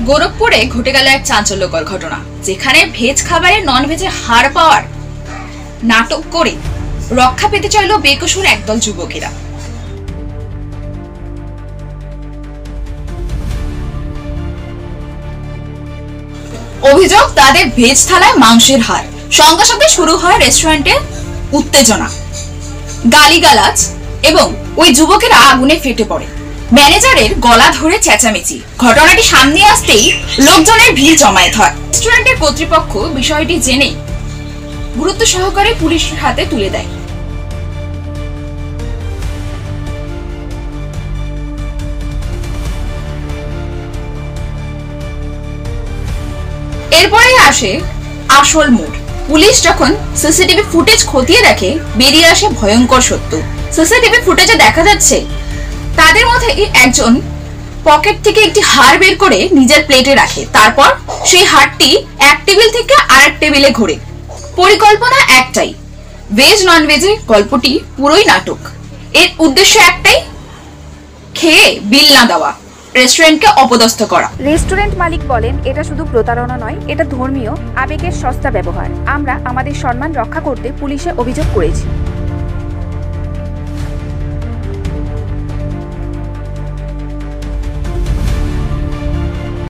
গোরখপুরে ঘটে গেল এক চাঞ্চল্যকর ঘটনা, যেখানে ভেজ খাবারে নন ভেজে হাড় পাওয়ার নাটক করে রক্ষা পেতে চাইল বেকসুর একদল যুবকেরা। অভিযোগ, তাদের ভেজ থালায় মাংসের হাড়। সঙ্গে সঙ্গে শুরু হয় রেস্টুরেন্টে উত্তেজনা, গালিগালাজ এবং ওই যুবকেরা আগুনে ফেটে পড়ে। ম্যানেজারের গলা ধরে চেঁচামেচি। ঘটনাটি সামনে আসতেই লোকজনের ভিড় জমায়েত হয়। রেস্টুরেন্টের কর্তৃপক্ষ বিষয়টি জেনে গুরুত্ব সহকারে পুলিশের হাতে তুলে দেয়। এরপরে আসে আসল মোড়। পুলিশ যখন সিসিটিভি ফুটেজ খতিয়ে দেখে, বেরিয়ে আসে ভয়ঙ্কর সত্য। সিসিটিভি ফুটেজে দেখা যাচ্ছে তাদের মধ্যে একজন পকেট থেকে একটি হাড় বের করে নিজের প্লেটে রাখে, তারপর সেই হাড়টি এক টেবিল থেকে আরেক টেবিলে ঘোরে। পরিকল্পনা একটাই, ভেজ নন ভেজের গল্পটি পুরোই নাটক। এর উদ্দেশ্য একটাই, খেয়ে বিল না দেওয়া, রেস্টুরেন্টকে অপদস্থ করা। রেস্টুরেন্ট মালিক বলেন, এটা শুধু প্রতারণা নয়, এটা ধর্মীয় আবেগের সস্তা ব্যবহার। আমরা আমাদের সম্মান রক্ষা করতে পুলিশে অভিযোগ করেছি।